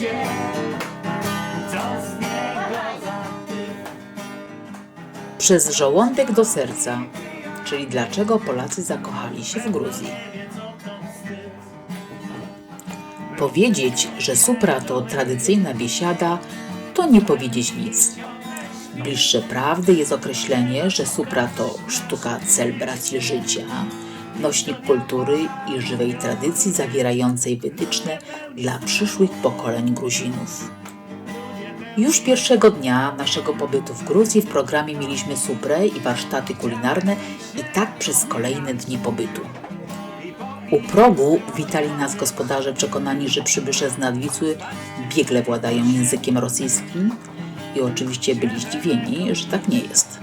się, co z niego za Przez żołądek do serca, czyli dlaczego Polacy zakochali się w Gruzji. Powiedzieć, że supra to tradycyjna biesiada, to nie powiedzieć nic. Bliższe prawdy jest określenie, że supra to sztuka celebracji życia, nośnik kultury i żywej tradycji zawierającej wytyczne dla przyszłych pokoleń Gruzinów. Już pierwszego dnia naszego pobytu w Gruzji w programie mieliśmy suprę i warsztaty kulinarne i tak przez kolejne dni pobytu. U progu witali nas gospodarze przekonani, że przybysze z Nadwisły biegle władają językiem rosyjskim i oczywiście byli zdziwieni, że tak nie jest.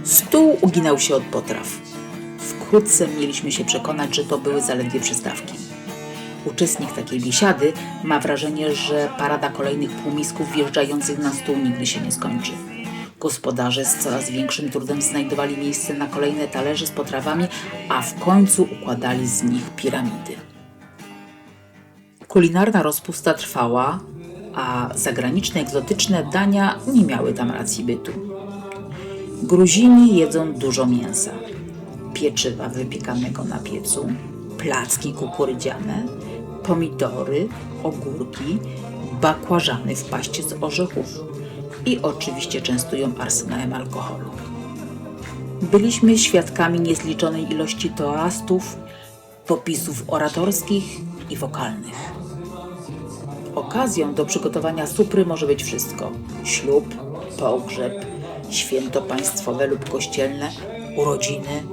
Stół uginał się od potraw. Wkrótce mieliśmy się przekonać, że to były zaledwie przystawki. Uczestnik takiej biesiady ma wrażenie, że parada kolejnych półmisków wjeżdżających na stół nigdy się nie skończy. Gospodarze z coraz większym trudem znajdowali miejsce na kolejne talerze z potrawami, a w końcu układali z nich piramidy. Kulinarna rozpusta trwała, a zagraniczne egzotyczne dania nie miały tam racji bytu. Gruzini jedzą dużo mięsa, pieczywa wypiekanego na piecu, placki kukurydziane, pomidory, ogórki, bakłażany w paście z orzechów i oczywiście częstują arsenałem alkoholu. Byliśmy świadkami niezliczonej ilości toastów, popisów oratorskich i wokalnych. Okazją do przygotowania supry może być wszystko: ślub, pogrzeb, święto państwowe lub kościelne, urodziny,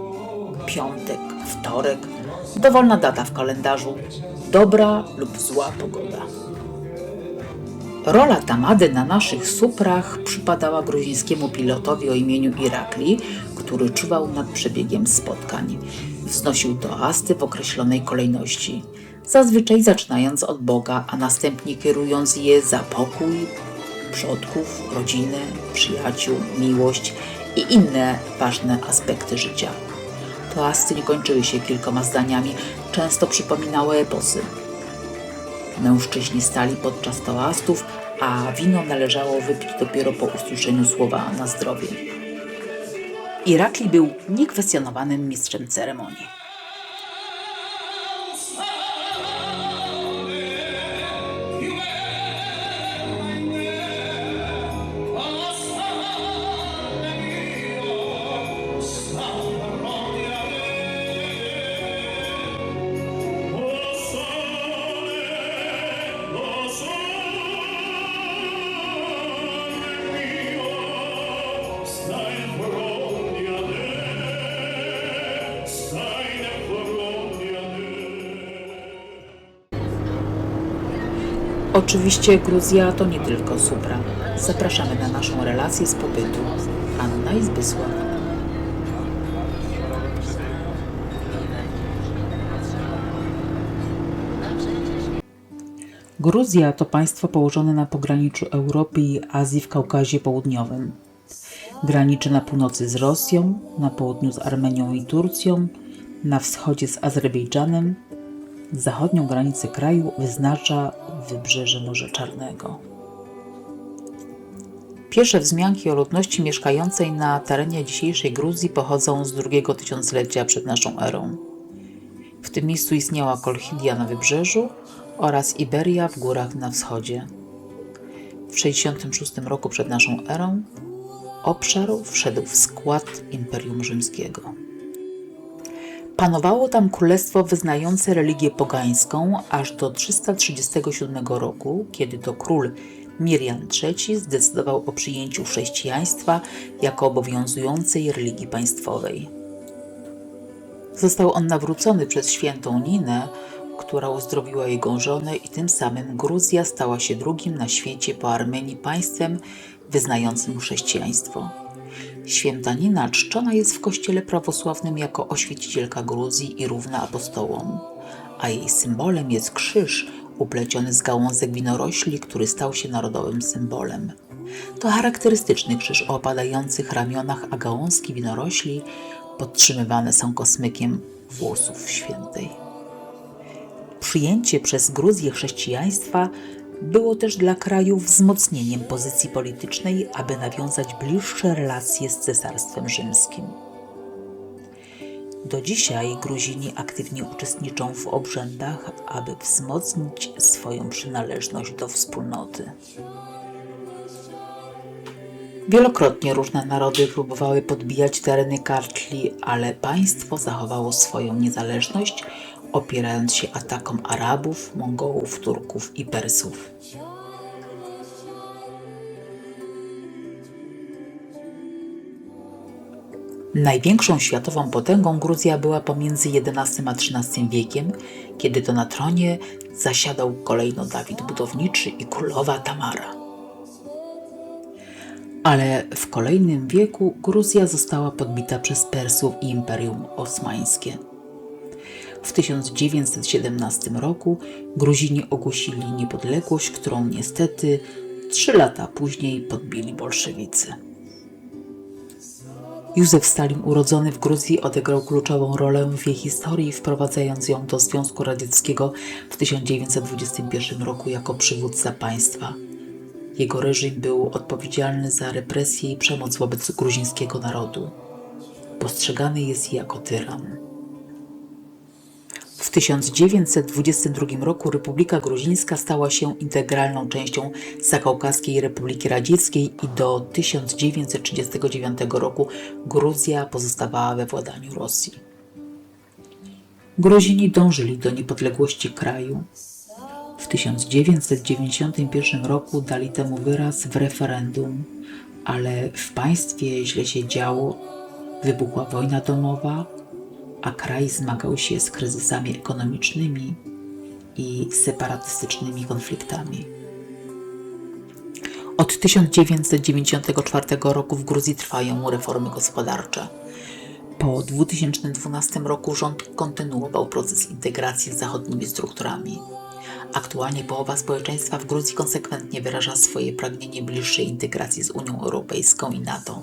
piątek, wtorek, dowolna data w kalendarzu, dobra lub zła pogoda. Rola tamady na naszych suprach przypadała gruzińskiemu pilotowi o imieniu Irakli, który czuwał nad przebiegiem spotkań. Wznosił toasty w określonej kolejności, zazwyczaj zaczynając od Boga, a następnie kierując je za pokój, przodków, rodzinę, przyjaciół, miłość i inne ważne aspekty życia. Toasty nie kończyły się kilkoma zdaniami, często przypominały eposy. Mężczyźni stali podczas toastów, a wino należało wypić dopiero po usłyszeniu słowa na zdrowie. Irakli był niekwestionowanym mistrzem ceremonii. Oczywiście Gruzja to nie tylko supra. Zapraszamy na naszą relację z pobytu. Anna i Zbysław. Gruzja to państwo położone na pograniczu Europy i Azji w Kaukazie Południowym. Graniczy na północy z Rosją, na południu z Armenią i Turcją, na wschodzie z Azerbejdżanem. Zachodnią granicę kraju wyznacza wybrzeże Morza Czarnego. Pierwsze wzmianki o ludności mieszkającej na terenie dzisiejszej Gruzji pochodzą z drugiego tysiąclecia przed naszą erą. W tym miejscu istniała Kolchidia na wybrzeżu oraz Iberia w górach na wschodzie. W 66 roku przed naszą erą obszar wszedł w skład Imperium Rzymskiego. Panowało tam królestwo wyznające religię pogańską aż do 337 roku, kiedy to król Mirjan III zdecydował o przyjęciu chrześcijaństwa jako obowiązującej religii państwowej. Został on nawrócony przez świętą Ninę, która uzdrowiła jego żonę i tym samym Gruzja stała się drugim na świecie po Armenii państwem wyznającym chrześcijaństwo. Święta Nina czczona jest w kościele prawosławnym jako oświecicielka Gruzji i równa apostołom, a jej symbolem jest krzyż upleciony z gałązek winorośli, który stał się narodowym symbolem. To charakterystyczny krzyż o opadających ramionach, a gałązki winorośli podtrzymywane są kosmykiem włosów świętej. Przyjęcie przez Gruzję chrześcijaństwa było też dla kraju wzmocnieniem pozycji politycznej, aby nawiązać bliższe relacje z Cesarstwem Rzymskim. Do dzisiaj Gruzini aktywnie uczestniczą w obrzędach, aby wzmocnić swoją przynależność do wspólnoty. Wielokrotnie różne narody próbowały podbijać tereny Kartli, ale państwo zachowało swoją niezależność, opierając się atakom Arabów, Mongołów, Turków i Persów. Największą światową potęgą Gruzja była pomiędzy XI a XIII wiekiem, kiedy to na tronie zasiadał kolejno Dawid Budowniczy i królowa Tamara. Ale w kolejnym wieku Gruzja została podbita przez Persów i Imperium Osmańskie. W 1917 roku Gruzini ogłosili niepodległość, którą niestety 3 lata później podbili bolszewicy. Józef Stalin, urodzony w Gruzji, odegrał kluczową rolę w jej historii, wprowadzając ją do Związku Radzieckiego w 1921 roku jako przywódca państwa. Jego reżim był odpowiedzialny za represje i przemoc wobec gruzińskiego narodu. Postrzegany jest jako tyran. W 1922 roku Republika Gruzińska stała się integralną częścią Zakaukaskiej Republiki Radzieckiej i do 1939 roku Gruzja pozostawała we władaniu Rosji. Gruzini dążyli do niepodległości kraju. W 1991 roku dali temu wyraz w referendum, ale w państwie źle się działo, wybuchła wojna domowa, a kraj zmagał się z kryzysami ekonomicznymi i separatystycznymi konfliktami. Od 1994 roku w Gruzji trwają reformy gospodarcze. Po 2012 roku rząd kontynuował proces integracji z zachodnimi strukturami. Aktualnie połowa społeczeństwa w Gruzji konsekwentnie wyraża swoje pragnienie bliższej integracji z Unią Europejską i NATO.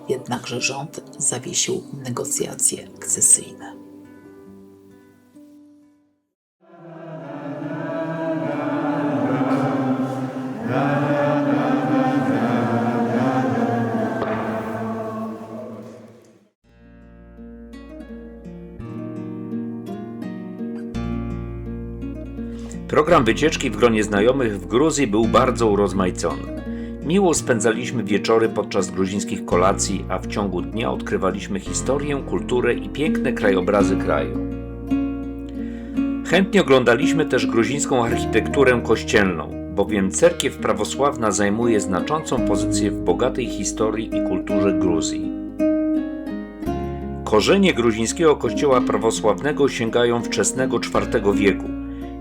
Jednakże rząd zawiesił negocjacje akcesyjne. Program wycieczki w gronie znajomych w Gruzji był bardzo urozmaicony. Miło spędzaliśmy wieczory podczas gruzińskich kolacji, a w ciągu dnia odkrywaliśmy historię, kulturę i piękne krajobrazy kraju. Chętnie oglądaliśmy też gruzińską architekturę kościelną, bowiem cerkiew prawosławna zajmuje znaczącą pozycję w bogatej historii i kulturze Gruzji. Korzenie gruzińskiego kościoła prawosławnego sięgają wczesnego IV wieku,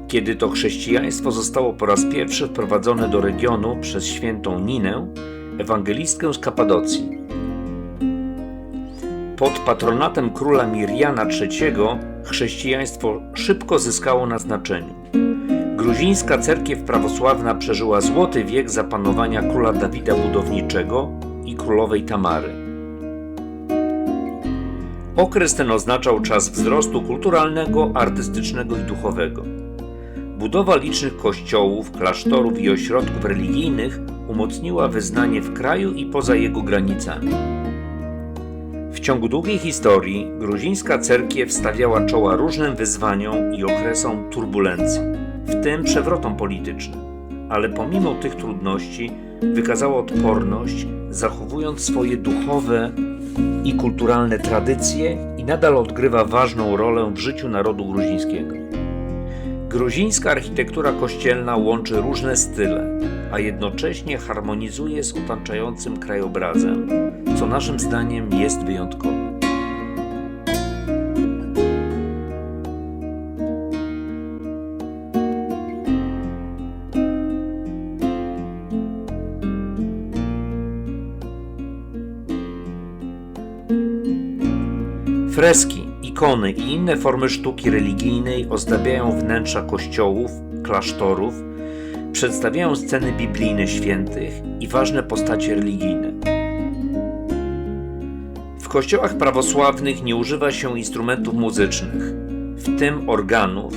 kiedy to chrześcijaństwo zostało po raz pierwszy wprowadzone do regionu przez świętą Ninę, ewangelistkę z Kapadocji. Pod patronatem króla Mirjana III chrześcijaństwo szybko zyskało na znaczeniu. Gruzińska cerkiew prawosławna przeżyła złoty wiek za panowania króla Dawida Budowniczego i królowej Tamary. Okres ten oznaczał czas wzrostu kulturalnego, artystycznego i duchowego. Budowa licznych kościołów, klasztorów i ośrodków religijnych umocniła wyznanie w kraju i poza jego granicami. W ciągu długiej historii gruzińska cerkiew stawiała czoła różnym wyzwaniom i okresom turbulencji, w tym przewrotom politycznym, ale pomimo tych trudności wykazała odporność, zachowując swoje duchowe i kulturalne tradycje i nadal odgrywa ważną rolę w życiu narodu gruzińskiego. Gruzińska architektura kościelna łączy różne style, a jednocześnie harmonizuje z otaczającym krajobrazem, co naszym zdaniem jest wyjątkowe. Freski, ikony i inne formy sztuki religijnej ozdabiają wnętrza kościołów, klasztorów, przedstawiają sceny biblijne świętych i ważne postacie religijne. W kościołach prawosławnych nie używa się instrumentów muzycznych, w tym organów,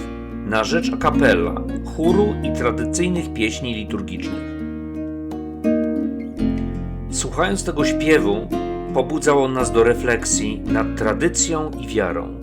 na rzecz a cappella, chóru i tradycyjnych pieśni liturgicznych. Słuchając tego śpiewu, pobudzał on nas do refleksji nad tradycją i wiarą.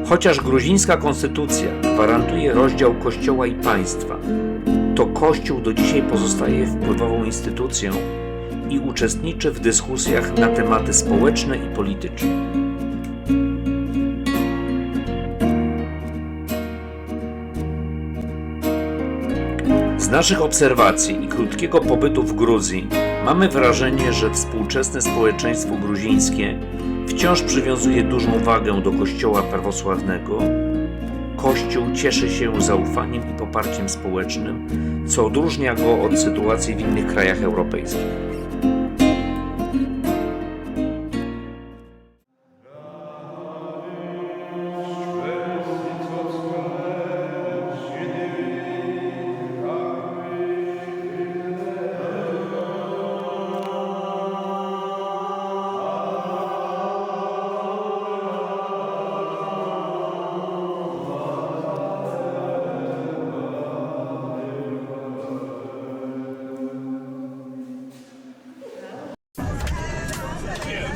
Chociaż gruzińska konstytucja gwarantuje rozdział Kościoła i państwa, to Kościół do dzisiaj pozostaje wpływową instytucją i uczestniczy w dyskusjach na tematy społeczne i polityczne. Z naszych obserwacji i krótkiego pobytu w Gruzji mamy wrażenie, że współczesne społeczeństwo gruzińskie wciąż przywiązuje dużą wagę do Kościoła prawosławnego. Kościół cieszy się zaufaniem i poparciem społecznym, co odróżnia go od sytuacji w innych krajach europejskich.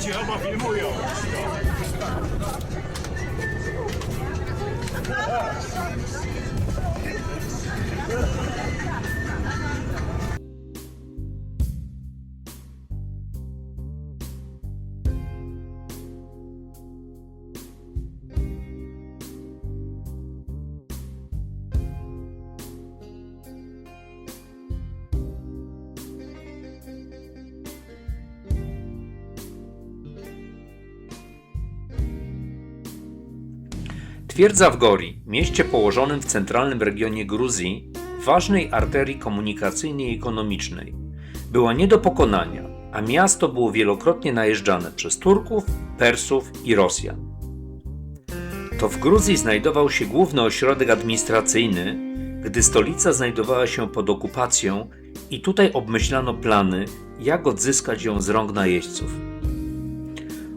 Ci oba filmują. Twierdza w Gori, mieście położonym w centralnym regionie Gruzji, ważnej arterii komunikacyjnej i ekonomicznej, była nie do pokonania, a miasto było wielokrotnie najeżdżane przez Turków, Persów i Rosjan. To w Gruzji znajdował się główny ośrodek administracyjny, gdy stolica znajdowała się pod okupacją i tutaj obmyślano plany, jak odzyskać ją z rąk najeźdźców.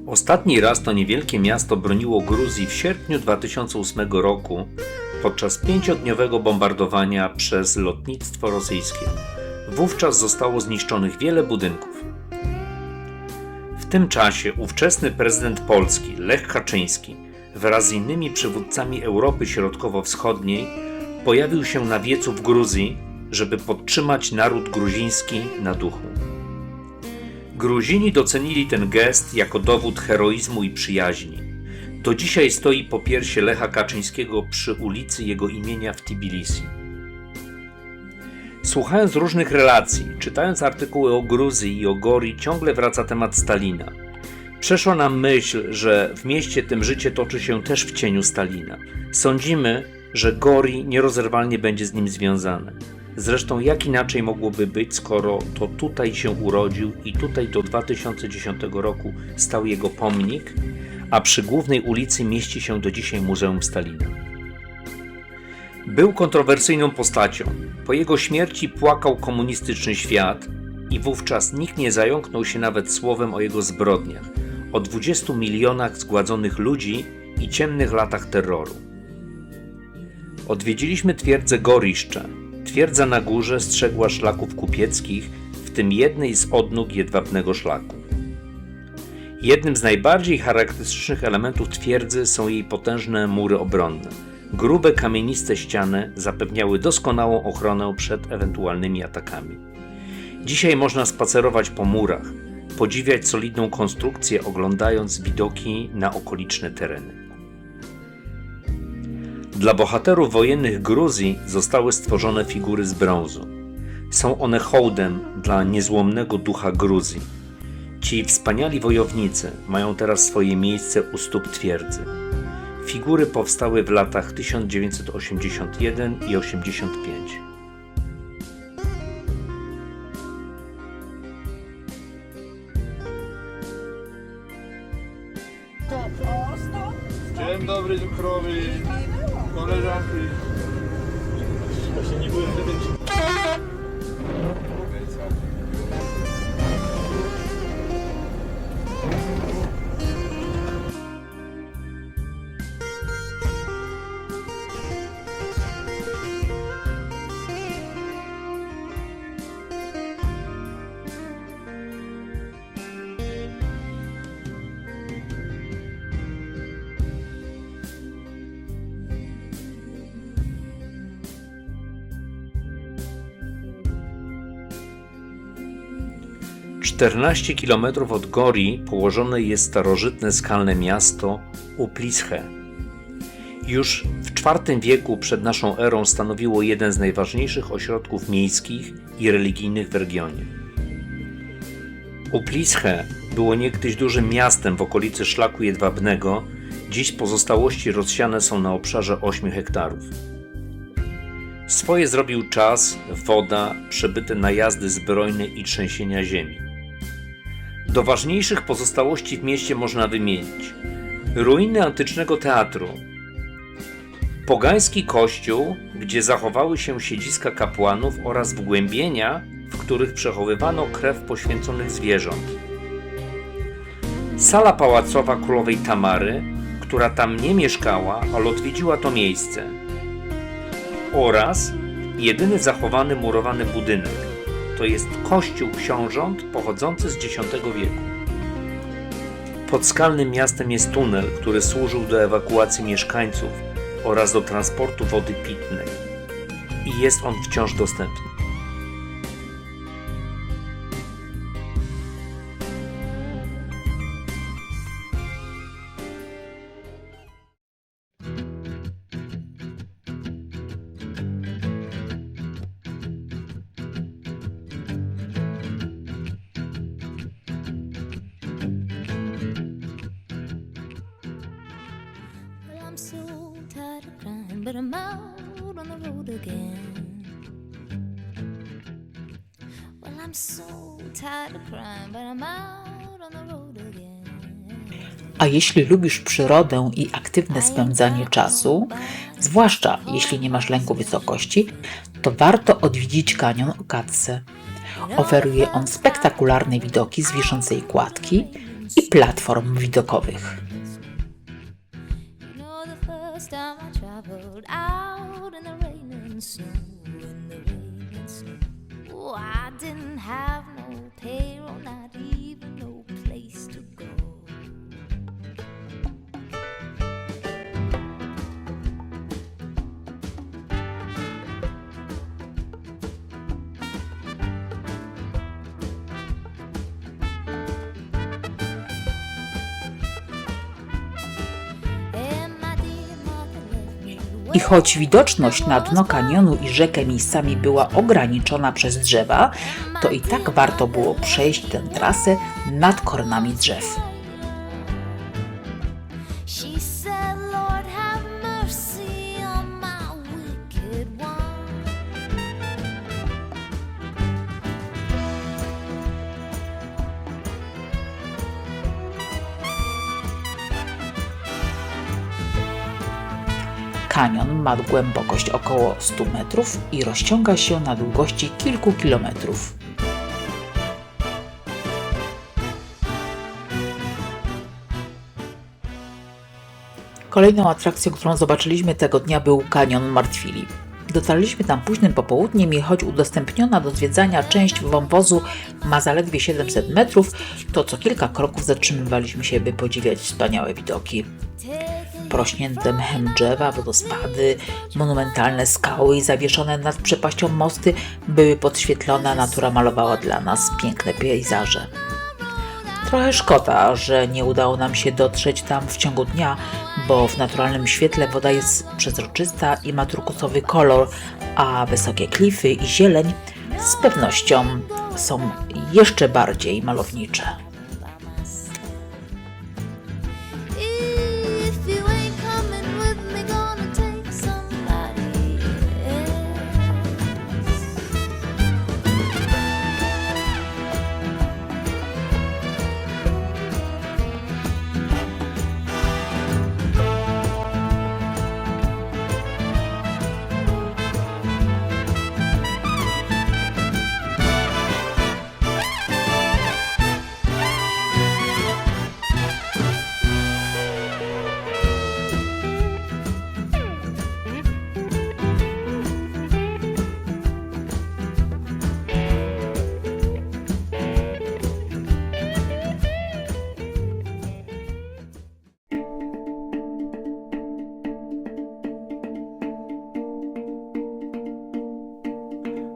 Ostatni raz to niewielkie miasto broniło Gruzji w sierpniu 2008 roku podczas 5-dniowego bombardowania przez lotnictwo rosyjskie. Wówczas zostało zniszczonych wiele budynków. W tym czasie ówczesny prezydent Polski Lech Kaczyński wraz z innymi przywódcami Europy Środkowo-Wschodniej pojawił się na wiecu w Gruzji, żeby podtrzymać naród gruziński na duchu. Gruzini docenili ten gest jako dowód heroizmu i przyjaźni. Do dzisiaj stoi popiersie Lecha Kaczyńskiego przy ulicy jego imienia w Tbilisi. Słuchając różnych relacji, czytając artykuły o Gruzji i o Gori, ciągle wraca temat Stalina. Przeszła nam myśl, że w mieście tym życie toczy się też w cieniu Stalina. Sądzimy, że Gori nierozerwalnie będzie z nim związane. Zresztą jak inaczej mogłoby być, skoro to tutaj się urodził i tutaj do 2010 roku stał jego pomnik, a przy głównej ulicy mieści się do dzisiaj Muzeum Stalina. Był kontrowersyjną postacią. Po jego śmierci płakał komunistyczny świat i wówczas nikt nie zająknął się nawet słowem o jego zbrodniach, o 20 milionach zgładzonych ludzi i ciemnych latach terroru. Odwiedziliśmy twierdzę Goriszcze. Twierdza na górze strzegła szlaków kupieckich, w tym jednej z odnóg jedwabnego szlaku. Jednym z najbardziej charakterystycznych elementów twierdzy są jej potężne mury obronne. Grube kamieniste ściany zapewniały doskonałą ochronę przed ewentualnymi atakami. Dzisiaj można spacerować po murach, podziwiać solidną konstrukcję, oglądając widoki na okoliczne tereny. Dla bohaterów wojennych Gruzji zostały stworzone figury z brązu. Są one hołdem dla niezłomnego ducha Gruzji. Ci wspaniali wojownicy mają teraz swoje miejsce u stóp twierdzy. Figury powstały w latach 1981 i 85. Dzień dobry, cukrowy, koleżanki. Właśnie nie byłem wtedy. Czternaście kilometrów od Gori położone jest starożytne skalne miasto Uplisze. Już w IV wieku przed naszą erą stanowiło jeden z najważniejszych ośrodków miejskich i religijnych w regionie. Uplisze było niegdyś dużym miastem w okolicy Szlaku Jedwabnego, dziś pozostałości rozsiane są na obszarze 8 hektarów. Swoje zrobił czas, woda, przebyte najazdy zbrojne i trzęsienia ziemi. Do ważniejszych pozostałości w mieście można wymienić ruiny antycznego teatru, pogański kościół, gdzie zachowały się siedziska kapłanów oraz wgłębienia, w których przechowywano krew poświęconych zwierząt, sala pałacowa królowej Tamary, która tam nie mieszkała, ale odwiedziła to miejsce, oraz jedyny zachowany murowany budynek, to jest kościół książąt pochodzący z X wieku. Pod skalnym miastem jest tunel, który służył do ewakuacji mieszkańców oraz do transportu wody pitnej i jest on wciąż dostępny. I'm so tired of crying, but I'm out on the road again. Well, I'm so tired of crying, but I'm out on the road again. A jeśli lubisz przyrodę i aktywne spędzanie czasu, zwłaszcza jeśli nie masz lęku wysokości, to warto odwiedzić kanion Okatse. Oferuje on spektakularne widoki z wiszącej kładki i platform widokowych. You know, the first time I traveled out in the rain and snow, in the rain and snow. Oh, I didn't have no payroll, not even no place to go. I choć widoczność na dno kanionu i rzekę miejscami była ograniczona przez drzewa, to i tak warto było przejść tę trasę nad koronami drzew. She said, Lord, have mercy on my wicked one. Kanion ma głębokość około 100 metrów i rozciąga się na długości kilku kilometrów. Kolejną atrakcją, którą zobaczyliśmy tego dnia, był kanion Martwili. Dotarliśmy tam późnym popołudniem i choć udostępniona do zwiedzania część wąwozu ma zaledwie 700 metrów, to co kilka kroków zatrzymywaliśmy się, by podziwiać wspaniałe widoki. Take a porośnięte mchem drzewa, wodospady, monumentalne skały i zawieszone nad przepaścią mosty były podświetlone, a natura malowała dla nas piękne pejzaże. Trochę szkoda, że nie udało nam się dotrzeć tam w ciągu dnia, bo w naturalnym świetle woda jest przezroczysta i ma turkusowy kolor, a wysokie klify i zieleń z pewnością są jeszcze bardziej malownicze. If you ain't coming with me, gonna take somebody else.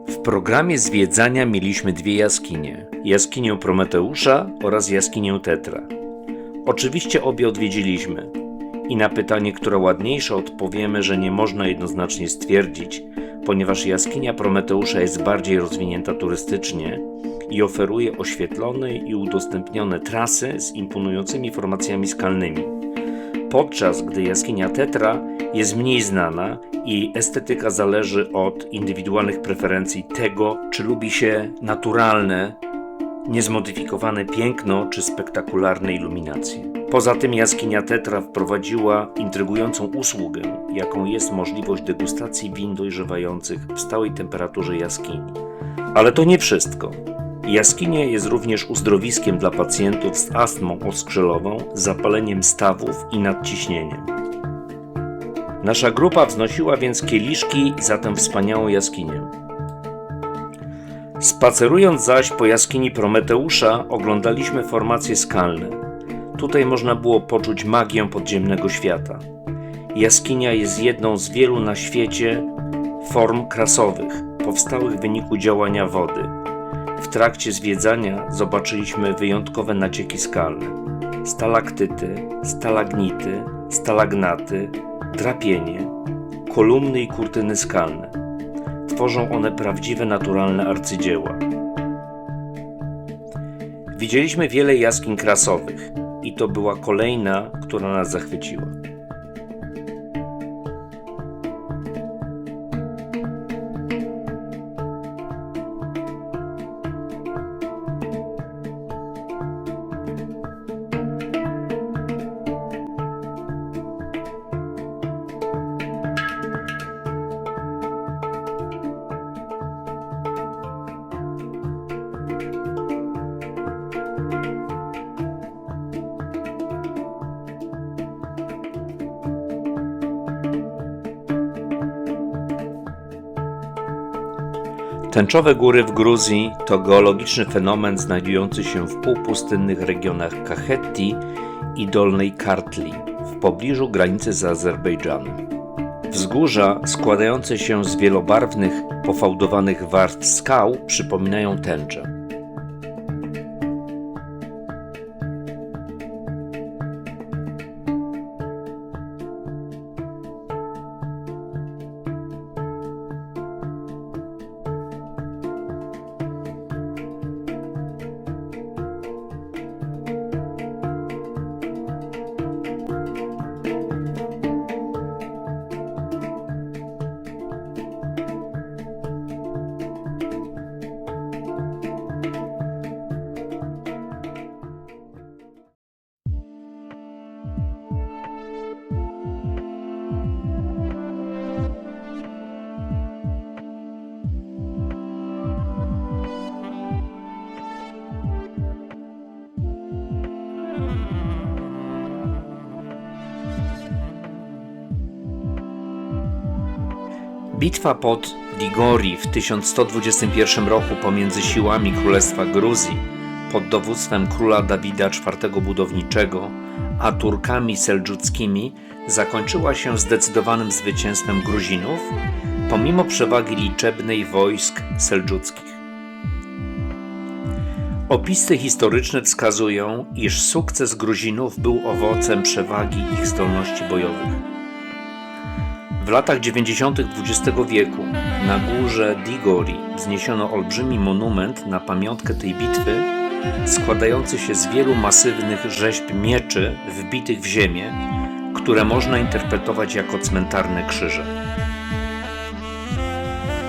W programie zwiedzania mieliśmy dwie jaskinie. Jaskinię Prometeusza oraz jaskinię Tetra. Oczywiście obie odwiedziliśmy. I na pytanie, która ładniejsza, odpowiemy, że nie można jednoznacznie stwierdzić, ponieważ jaskinia Prometeusza jest bardziej rozwinięta turystycznie i oferuje oświetlone i udostępnione trasy z imponującymi formacjami skalnymi. Podczas gdy jaskinia Tetra jest mniej znana i estetyka zależy od indywidualnych preferencji tego, czy lubi się naturalne, niezmodyfikowane piękno czy spektakularne iluminacje. Poza tym jaskinia Tetra wprowadziła intrygującą usługę, jaką jest możliwość degustacji win dojrzewających w stałej temperaturze jaskini. Ale to nie wszystko. Jaskinia jest również uzdrowiskiem dla pacjentów z astmą oskrzelową, zapaleniem stawów i nadciśnieniem. Nasza grupa wznosiła więc kieliszki za tę wspaniałą jaskinię. Spacerując zaś po jaskini Prometeusza, oglądaliśmy formacje skalne. Tutaj można było poczuć magię podziemnego świata. Jaskinia jest jedną z wielu na świecie form krasowych, powstałych w wyniku działania wody. W trakcie zwiedzania zobaczyliśmy wyjątkowe nacieki skalne. Stalaktyty, stalagnity, stalagnaty, drapienie, kolumny i kurtyny skalne. Tworzą one prawdziwe naturalne arcydzieła. Widzieliśmy wiele jaskiń krasowych i to była kolejna, która nas zachwyciła. Tęczowe góry w Gruzji to geologiczny fenomen znajdujący się w półpustynnych regionach Kachetti i Dolnej Kartli w pobliżu granicy z Azerbejdżanem. Wzgórza składające się z wielobarwnych, pofałdowanych warstw skał przypominają tęczę. Bitwa pod Digori w 1121 roku pomiędzy siłami Królestwa Gruzji pod dowództwem króla Dawida IV Budowniczego a Turkami seldżuckimi zakończyła się zdecydowanym zwycięstwem Gruzinów, pomimo przewagi liczebnej wojsk seldżuckich. Opisy historyczne wskazują, iż sukces Gruzinów był owocem przewagi ich zdolności bojowych. W latach 90. XX wieku na górze Digori wzniesiono olbrzymi monument na pamiątkę tej bitwy, składający się z wielu masywnych rzeźb mieczy wbitych w ziemię, które można interpretować jako cmentarne krzyże.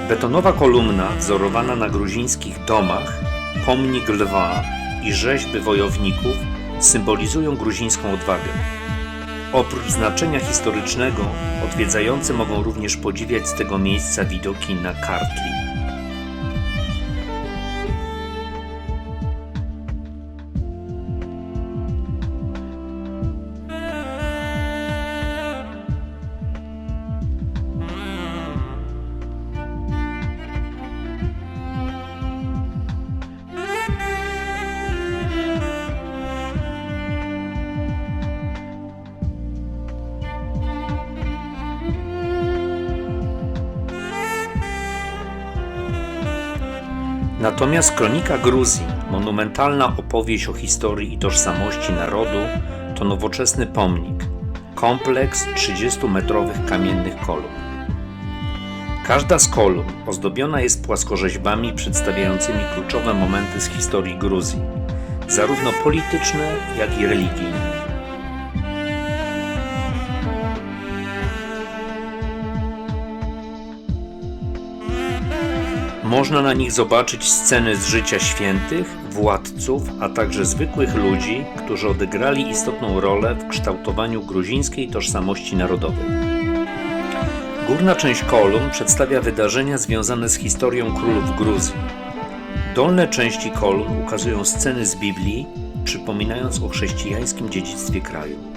Betonowa kolumna wzorowana na gruzińskich domach, pomnik lwa i rzeźby wojowników symbolizują gruzińską odwagę. Oprócz znaczenia historycznego, odwiedzający mogą również podziwiać z tego miejsca widoki na Kartli. Natomiast Kronika Gruzji, monumentalna opowieść o historii i tożsamości narodu, to nowoczesny pomnik, kompleks 30-metrowych kamiennych kolumn. Każda z kolumn ozdobiona jest płaskorzeźbami przedstawiającymi kluczowe momenty z historii Gruzji, zarówno polityczne, jak i religijne. Można na nich zobaczyć sceny z życia świętych, władców, a także zwykłych ludzi, którzy odegrali istotną rolę w kształtowaniu gruzińskiej tożsamości narodowej. Górna część kolumn przedstawia wydarzenia związane z historią królów Gruzji. Dolne części kolumn ukazują sceny z Biblii, przypominając o chrześcijańskim dziedzictwie kraju.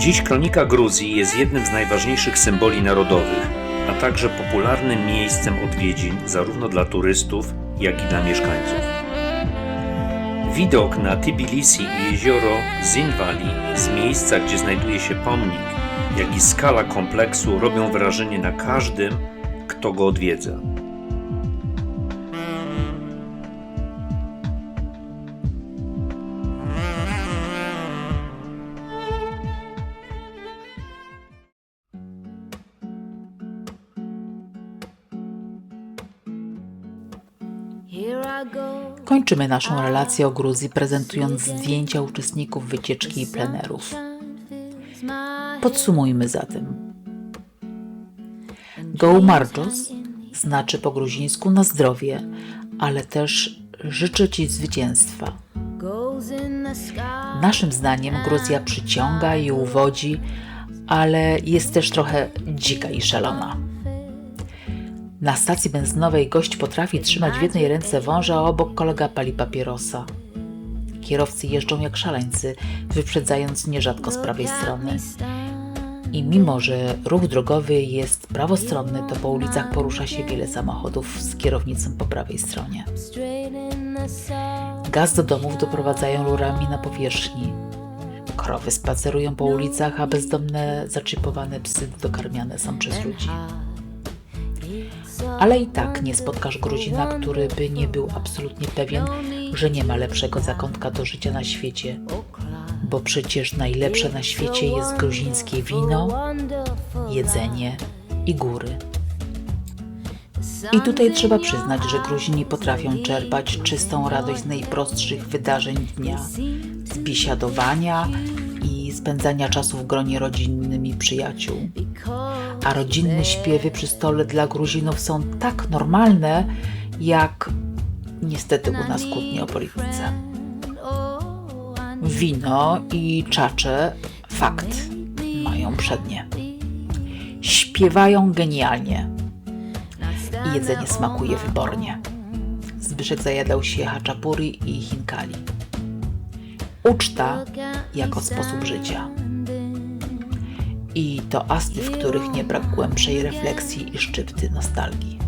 Dziś Kronika Gruzji jest jednym z najważniejszych symboli narodowych, a także popularnym miejscem odwiedzin zarówno dla turystów, jak i dla mieszkańców. Widok na Tbilisi i jezioro Zinwali z miejsca, gdzie znajduje się pomnik, jak i skala kompleksu robią wrażenie na każdym, kto go odwiedza. Kończymy naszą relację o Gruzji, prezentując zdjęcia uczestników wycieczki i plenerów. Podsumujmy zatem. Gołmarjos znaczy po gruzińsku na zdrowie, ale też życzę Ci zwycięstwa. Naszym zdaniem Gruzja przyciąga i uwodzi, ale jest też trochę dzika i szalona. Na stacji benzynowej gość potrafi trzymać w jednej ręce wąża, a obok kolega pali papierosa. Kierowcy jeżdżą jak szaleńcy, wyprzedzając nierzadko z prawej strony. I mimo, że ruch drogowy jest prawostronny, to po ulicach porusza się wiele samochodów z kierownicą po prawej stronie. Gaz do domów doprowadzają rurami na powierzchni. Krowy spacerują po ulicach, a bezdomne, zaczipowane psy dokarmiane są przez ludzi. Ale i tak nie spotkasz Gruzina, który by nie był absolutnie pewien, że nie ma lepszego zakątka do życia na świecie, bo przecież najlepsze na świecie jest gruzińskie wino, jedzenie i góry. I tutaj trzeba przyznać, że Gruzini potrafią czerpać czystą radość z najprostszych wydarzeń dnia, z biesiadowania i spędzania czasu w gronie rodzinnym i przyjaciół. A rodzinne śpiewy przy stole dla Gruzinów są tak normalne, jak niestety u nas kłótnie o polityce. Wino i czacze, fakt, mają przednie. Śpiewają genialnie i jedzenie smakuje wybornie. Zbyszek zajadał się haczapuri i chinkali. Uczta jako sposób życia. I toasty, w których nie brak głębszej refleksji i szczypty nostalgii.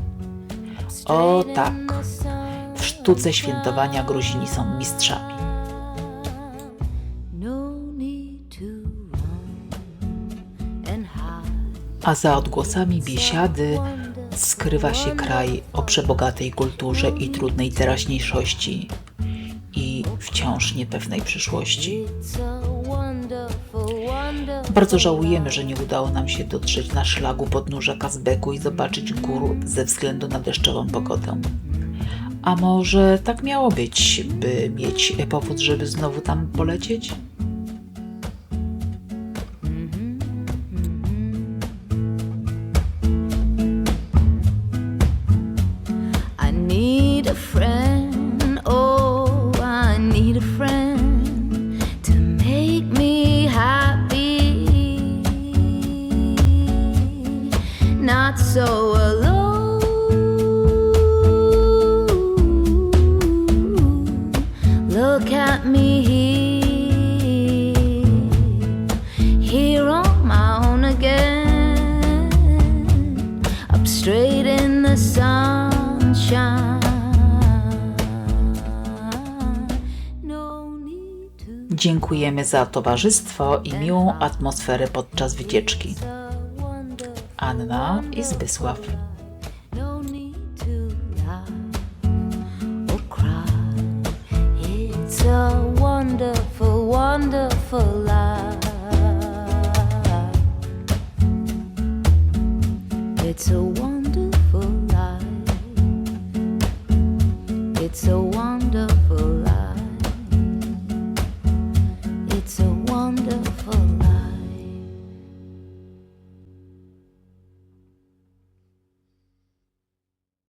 O tak, w sztuce świętowania Gruzini są mistrzami. A za odgłosami biesiady skrywa się kraj o przebogatej kulturze i trudnej teraźniejszości i wciąż niepewnej przyszłości. Bardzo żałujemy, że nie udało nam się dotrzeć na szlaku podnóża Kazbeku i zobaczyć gór ze względu na deszczową pogodę. A może tak miało być, by mieć powód, żeby znowu tam polecieć? I need a friend, oh, I need a friend to make me happy, not so alone. Look at me here on my own again, up straight in the sunshine. No need to Dziękujemy za towarzystwo i miłą atmosferę podczas wycieczki. wonder, Anna i Zbysław. no need to laugh or cry. It's a wonderful, wonderful life. It's a wonderful life. It's a